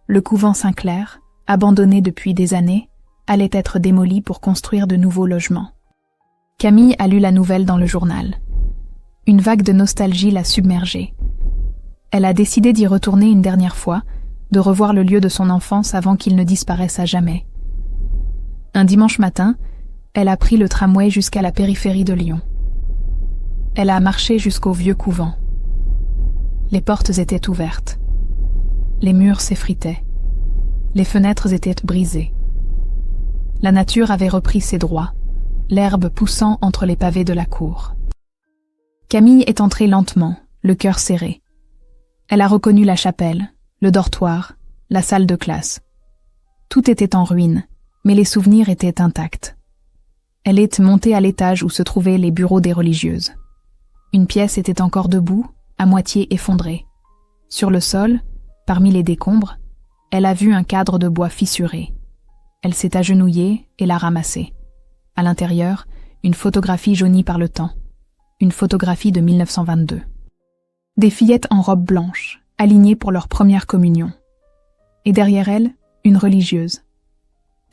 Le couvent Saint-Clair, abandonné depuis des années, allait être démoli pour construire de nouveaux logements. Camille a lu la nouvelle dans le journal. Une vague de nostalgie l'a submergée. Elle a décidé d'y retourner une dernière fois, de revoir le lieu de son enfance avant qu'il ne disparaisse à jamais. Un dimanche matin, elle a pris le tramway jusqu'à la périphérie de Lyon. Elle a marché jusqu'au vieux couvent. Les portes étaient ouvertes. Les murs s'effritaient. Les fenêtres étaient brisées. La nature avait repris ses droits, l'herbe poussant entre les pavés de la cour. Camille est entrée lentement, le cœur serré. Elle a reconnu la chapelle, le dortoir, la salle de classe. Tout était en ruine, mais les souvenirs étaient intacts. Elle est montée à l'étage où se trouvaient les bureaux des religieuses. Une pièce était encore debout, à moitié effondrée. Sur le sol, parmi les décombres, elle a vu un cadre de bois fissuré. Elle s'est agenouillée et l'a ramassé. À l'intérieur, une photographie jaunie par le temps. Une photographie de 1922. Des fillettes en robe blanche, alignées pour leur première communion. Et derrière elles, une religieuse.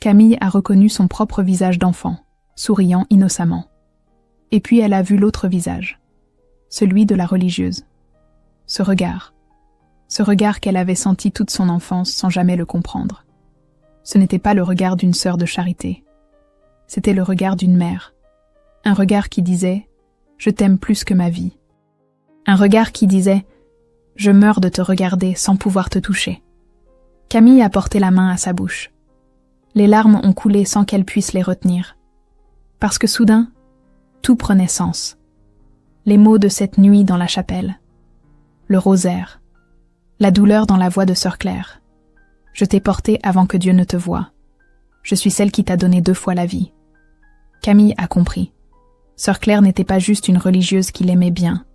Camille a reconnu son propre visage d'enfant, souriant innocemment. Et puis elle a vu l'autre visage, celui de la religieuse. Ce regard qu'elle avait senti toute son enfance sans jamais le comprendre. Ce n'était pas le regard d'une sœur de charité. C'était le regard d'une mère. Un regard qui disait « Je t'aime plus que ma vie ». Un regard qui disait « Je meurs de te regarder sans pouvoir te toucher ». Camille a porté la main à sa bouche. Les larmes ont coulé sans qu'elle puisse les retenir. Parce que soudain, tout prenait sens. Les mots de cette nuit dans la chapelle. Le rosaire. La douleur dans la voix de Sœur Claire. Je t'ai porté avant que Dieu ne te voie. Je suis celle qui t'a donné 2 fois la vie. Camille a compris. Sœur Claire n'était pas juste une religieuse qui l'aimait bien.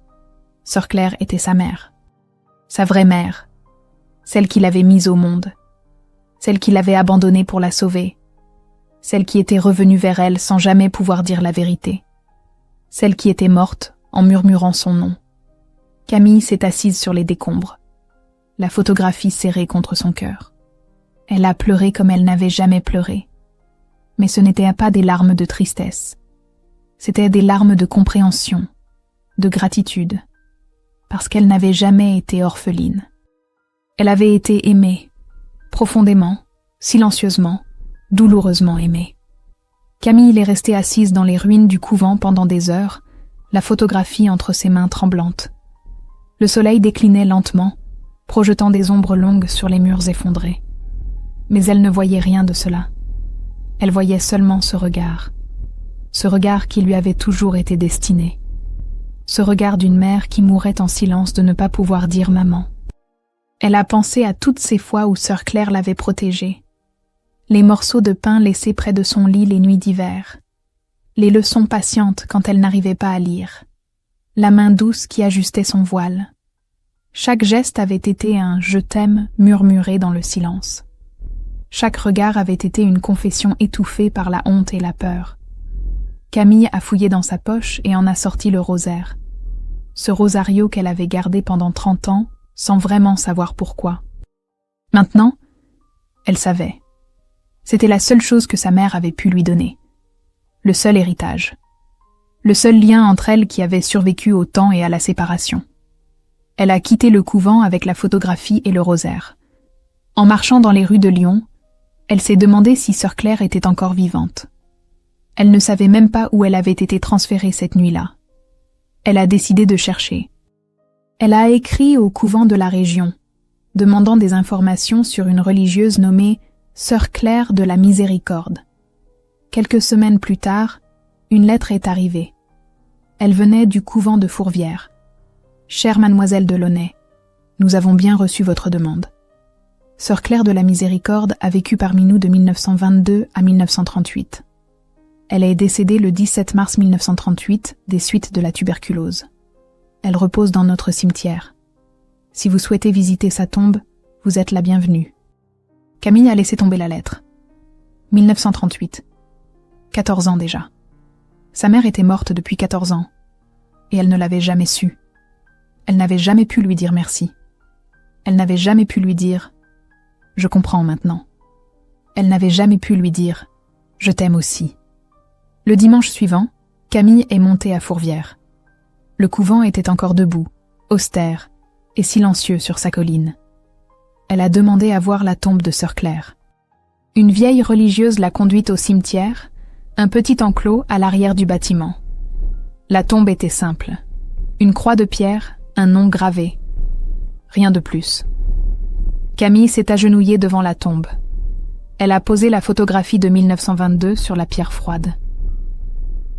Sœur Claire était sa mère. Sa vraie mère. Celle qui l'avait mise au monde. Celle qui l'avait abandonnée pour la sauver. Celle qui était revenue vers elle sans jamais pouvoir dire la vérité. Celle qui était morte en murmurant son nom. Camille s'est assise sur les décombres. La photographie serrée contre son cœur. Elle a pleuré comme elle n'avait jamais pleuré. Mais ce n'étaient pas des larmes de tristesse. C'étaient des larmes de compréhension, de gratitude, parce qu'elle n'avait jamais été orpheline. Elle avait été aimée, profondément, silencieusement, douloureusement aimée. Camille est restée assise dans les ruines du couvent pendant des heures, la photographie entre ses mains tremblantes. Le soleil déclinait lentement, projetant des ombres longues sur les murs effondrés. Mais elle ne voyait rien de cela. Elle voyait seulement ce regard qui lui avait toujours été destiné. Ce regard d'une mère qui mourait en silence de ne pas pouvoir dire maman. Elle a pensé à toutes ces fois où Sœur Claire l'avait protégée. Les morceaux de pain laissés près de son lit les nuits d'hiver. Les leçons patientes quand elle n'arrivait pas à lire. La main douce qui ajustait son voile. Chaque geste avait été un « je t'aime » murmuré dans le silence. Chaque regard avait été une confession étouffée par la honte et la peur. Camille a fouillé dans sa poche et en a sorti le rosaire. Ce rosario qu'elle avait gardé pendant 30 ans, sans vraiment savoir pourquoi. Maintenant, elle savait. C'était la seule chose que sa mère avait pu lui donner. Le seul héritage. Le seul lien entre elles qui avait survécu au temps et à la séparation. Elle a quitté le couvent avec la photographie et le rosaire. En marchant dans les rues de Lyon, elle s'est demandé si Sœur Claire était encore vivante. Elle ne savait même pas où elle avait été transférée cette nuit-là. Elle a décidé de chercher. Elle a écrit au couvent de la région, demandant des informations sur une religieuse nommée Sœur Claire de la Miséricorde. Quelques semaines plus tard, une lettre est arrivée. Elle venait du couvent de Fourvière. « Chère mademoiselle Delaunay, nous avons bien reçu votre demande. Sœur Claire de la Miséricorde a vécu parmi nous de 1922 à 1938. Elle est décédée le 17 mars 1938 des suites de la tuberculose. Elle repose dans notre cimetière. Si vous souhaitez visiter sa tombe, vous êtes la bienvenue. » Camille a laissé tomber la lettre. 1938. 14 ans déjà. Sa mère était morte depuis 14 ans, et elle ne l'avait jamais su. Elle n'avait jamais pu lui dire merci. Elle n'avait jamais pu lui dire « Je comprends maintenant ». Elle n'avait jamais pu lui dire « Je t'aime aussi ». Le dimanche suivant, Camille est montée à Fourvière. Le couvent était encore debout, austère et silencieux sur sa colline. Elle a demandé à voir la tombe de Sœur Claire. Une vieille religieuse l'a conduite au cimetière, un petit enclos à l'arrière du bâtiment. La tombe était simple. Une croix de pierre, un nom gravé. Rien de plus. Camille s'est agenouillée devant la tombe. Elle a posé la photographie de 1922 sur la pierre froide.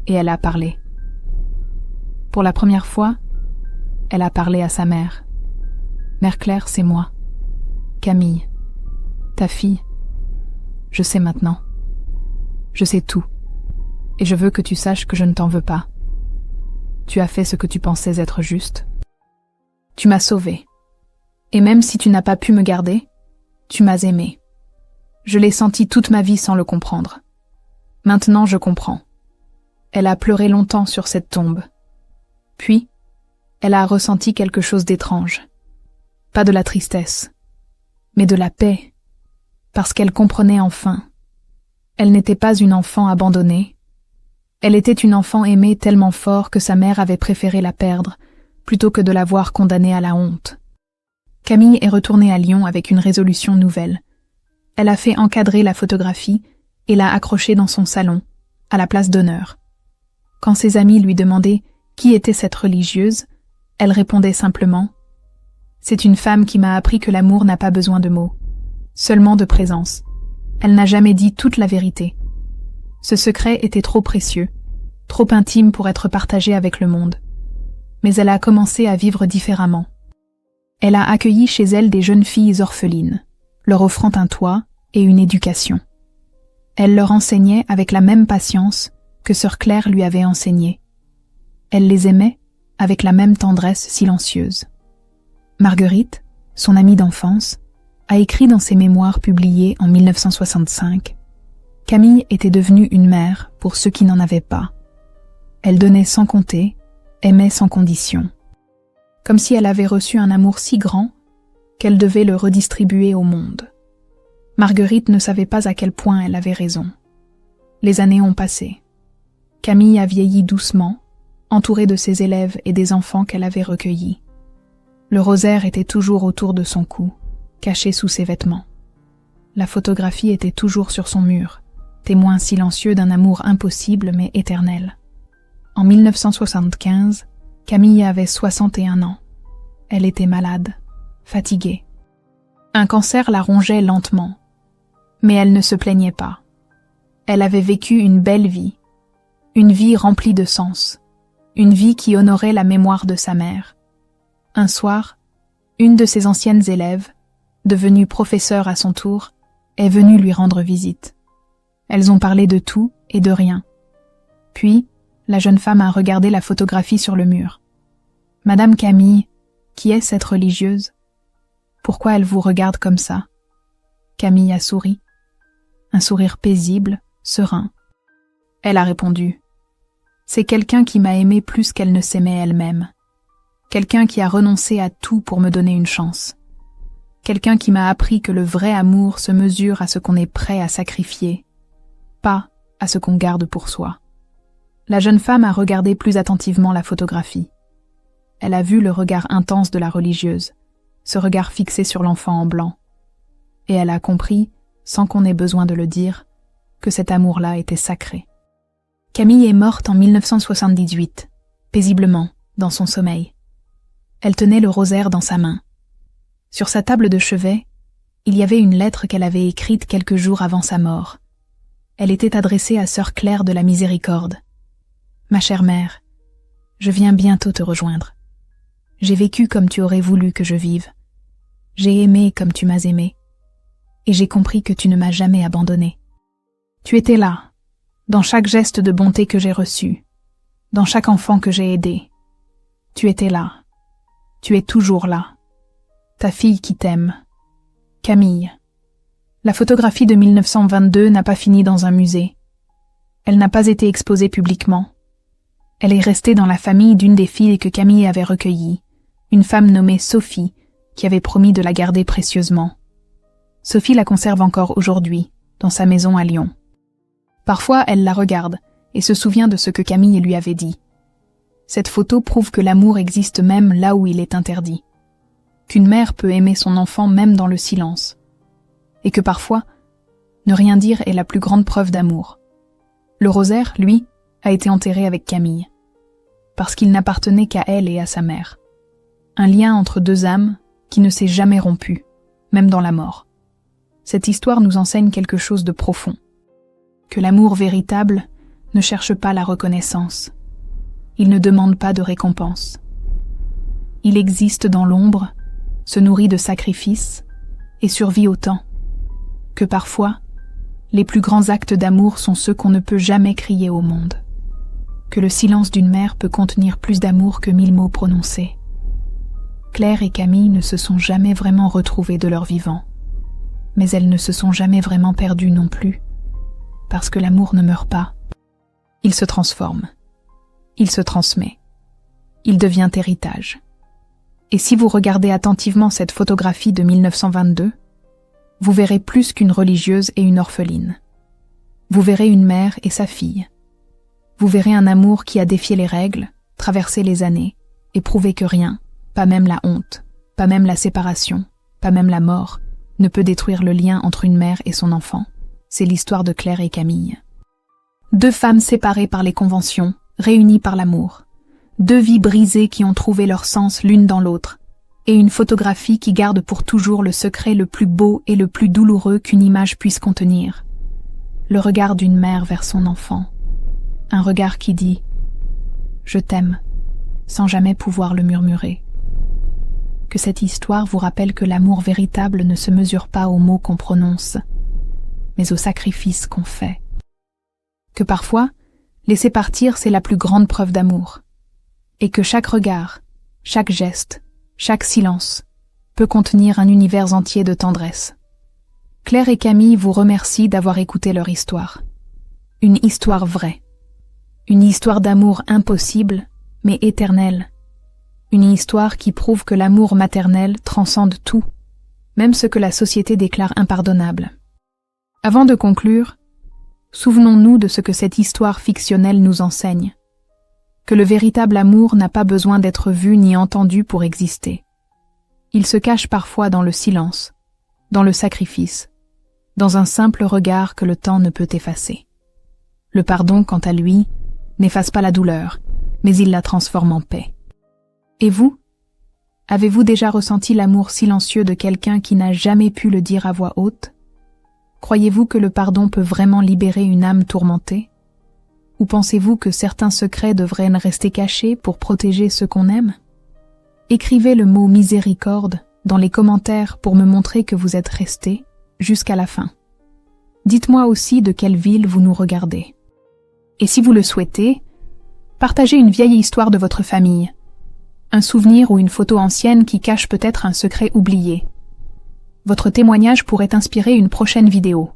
Et elle a parlé. Pour la première fois, elle a parlé à sa mère. Mère Claire, c'est moi. Camille. Ta fille. Je sais maintenant. Je sais tout. Et je veux que tu saches que je ne t'en veux pas. Tu as fait ce que tu pensais être juste. Tu m'as sauvée. Et même si tu n'as pas pu me garder, tu m'as aimée. Je l'ai senti toute ma vie sans le comprendre. Maintenant, je comprends. Elle a pleuré longtemps sur cette tombe. Puis, elle a ressenti quelque chose d'étrange. Pas de la tristesse, mais de la paix, parce qu'elle comprenait enfin. Elle n'était pas une enfant abandonnée. Elle était une enfant aimée tellement fort que sa mère avait préféré la perdre, plutôt que de la voir condamnée à la honte. Camille est retournée à Lyon avec une résolution nouvelle. Elle a fait encadrer la photographie et l'a accrochée dans son salon, à la place d'honneur. Quand ses amis lui demandaient qui était cette religieuse, elle répondait simplement « C'est une femme qui m'a appris que l'amour n'a pas besoin de mots, seulement de présence. Elle n'a jamais dit toute la vérité. Ce secret était trop précieux, trop intime pour être partagé avec le monde. Mais elle a commencé à vivre différemment. Elle a accueilli chez elle des jeunes filles orphelines, leur offrant un toit et une éducation. Elle leur enseignait avec la même patience que sœur Claire lui avait enseigné. Elle les aimait avec la même tendresse silencieuse. Marguerite, son amie d'enfance, a écrit dans ses mémoires publiés en 1965 « Camille était devenue une mère pour ceux qui n'en avaient pas. Elle donnait sans compter, aimait sans condition. Comme si elle avait reçu un amour si grand qu'elle devait le redistribuer au monde. » Marguerite ne savait pas à quel point elle avait raison. Les années ont passé. Camille a vieilli doucement, entourée de ses élèves et des enfants qu'elle avait recueillis. Le rosaire était toujours autour de son cou, caché sous ses vêtements. La photographie était toujours sur son mur, témoin silencieux d'un amour impossible mais éternel. En 1975, Camille avait 61 ans. Elle était malade, fatiguée. Un cancer la rongeait lentement, mais elle ne se plaignait pas. Elle avait vécu une belle vie, une vie remplie de sens, une vie qui honorait la mémoire de sa mère. Un soir, une de ses anciennes élèves, devenue professeure à son tour, est venue lui rendre visite. Elles ont parlé de tout et de rien. Puis, la jeune femme a regardé la photographie sur le mur. « Madame Camille, qui est cette religieuse? Pourquoi elle vous regarde comme ça ?» Camille a souri. Un sourire paisible, serein. Elle a répondu « C'est quelqu'un qui m'a aimée plus qu'elle ne s'aimait elle-même. Quelqu'un qui a renoncé à tout pour me donner une chance. Quelqu'un qui m'a appris que le vrai amour se mesure à ce qu'on est prêt à sacrifier, pas à ce qu'on garde pour soi. » La jeune femme a regardé plus attentivement la photographie. Elle a vu le regard intense de la religieuse, ce regard fixé sur l'enfant en blanc. Et elle a compris, sans qu'on ait besoin de le dire, que cet amour-là était sacré. Camille est morte en 1978, paisiblement, dans son sommeil. Elle tenait le rosaire dans sa main. Sur sa table de chevet, il y avait une lettre qu'elle avait écrite quelques jours avant sa mort. Elle était adressée à sœur Claire de la Miséricorde. « Ma chère mère, je viens bientôt te rejoindre. J'ai vécu comme tu aurais voulu que je vive. J'ai aimé comme tu m'as aimé. Et j'ai compris que tu ne m'as jamais abandonnée. Tu étais là, dans chaque geste de bonté que j'ai reçu, dans chaque enfant que j'ai aidé. Tu étais là. Tu es toujours là. Ta fille qui t'aime. Camille. » La photographie de 1922 n'a pas fini dans un musée. Elle n'a pas été exposée publiquement. Elle est restée dans la famille d'une des filles que Camille avait recueillies, une femme nommée Sophie, qui avait promis de la garder précieusement. Sophie la conserve encore aujourd'hui, dans sa maison à Lyon. Parfois, elle la regarde et se souvient de ce que Camille lui avait dit. Cette photo prouve que l'amour existe même là où il est interdit. Qu'une mère peut aimer son enfant même dans le silence. Et que parfois, ne rien dire est la plus grande preuve d'amour. Le rosaire, lui, a été enterré avec Camille, parce qu'il n'appartenait qu'à elle et à sa mère. Un lien entre deux âmes qui ne s'est jamais rompu, même dans la mort. cette histoire nous enseigne quelque chose de profond. Que l'amour véritable ne cherche pas la reconnaissance. Il ne demande pas de récompense. Il existe dans l'ombre, se nourrit de sacrifices et survit au temps. Que parfois, les plus grands actes d'amour sont ceux qu'on ne peut jamais crier au monde. Que le silence d'une mère peut contenir plus d'amour que 1000 mots prononcés. Claire et Camille ne se sont jamais vraiment retrouvées de leur vivant, mais elles ne se sont jamais vraiment perdues non plus, parce que l'amour ne meurt pas. Il se transforme, il se transmet, il devient héritage. Et si vous regardez attentivement cette photographie de 1922, vous verrez plus qu'une religieuse et une orpheline. Vous verrez une mère et sa fille. Vous verrez un amour qui a défié les règles, traversé les années, et prouvé que rien, pas même la honte, pas même la séparation, pas même la mort, ne peut détruire le lien entre une mère et son enfant. C'est l'histoire de Claire et Camille. 2 femmes séparées par les conventions, réunies par l'amour. 2 vies brisées qui ont trouvé leur sens l'une dans l'autre. Et une photographie qui garde pour toujours le secret le plus beau et le plus douloureux qu'une image puisse contenir. Le regard d'une mère vers son enfant. Un regard qui dit « Je t'aime » sans jamais pouvoir le murmurer. Que cette histoire vous rappelle que l'amour véritable ne se mesure pas aux mots qu'on prononce, mais aux sacrifices qu'on fait. Que parfois, laisser partir c'est la plus grande preuve d'amour. Et que chaque regard, chaque geste, chaque silence peut contenir un univers entier de tendresse. Claire et Camille vous remercient d'avoir écouté leur histoire. Une histoire vraie. Une histoire d'amour impossible, mais éternelle. Une histoire qui prouve que l'amour maternel transcende tout, même ce que la société déclare impardonnable. Avant de conclure, souvenons-nous de ce que cette histoire fictionnelle nous enseigne. Que le véritable amour n'a pas besoin d'être vu ni entendu pour exister. Il se cache parfois dans le silence, dans le sacrifice, dans un simple regard que le temps ne peut effacer. Le pardon, quant à lui, n'efface pas la douleur, mais il la transforme en paix. Et vous? Avez-vous déjà ressenti l'amour silencieux de quelqu'un qui n'a jamais pu le dire à voix haute? Croyez-vous que le pardon peut vraiment libérer une âme tourmentée? Ou pensez-vous que certains secrets devraient rester cachés pour protéger ceux qu'on aime? Écrivez le mot miséricorde dans les commentaires pour me montrer que vous êtes restés jusqu'à la fin. Dites-moi aussi de quelle ville vous nous regardez. Et si vous le souhaitez, partagez une vieille histoire de votre famille, un souvenir ou une photo ancienne qui cache peut-être un secret oublié. Votre témoignage pourrait inspirer une prochaine vidéo.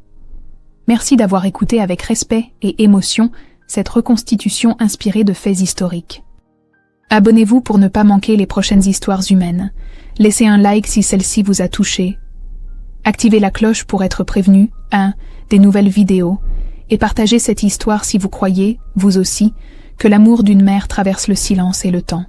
Merci d'avoir écouté avec respect et émotion cette reconstitution inspirée de faits historiques. Abonnez-vous pour ne pas manquer les prochaines histoires humaines. Laissez un like si celle-ci vous a touché. Activez la cloche pour être prévenu, des nouvelles vidéos. Et partagez cette histoire si vous croyez, vous aussi, que l'amour d'une mère traverse le silence et le temps.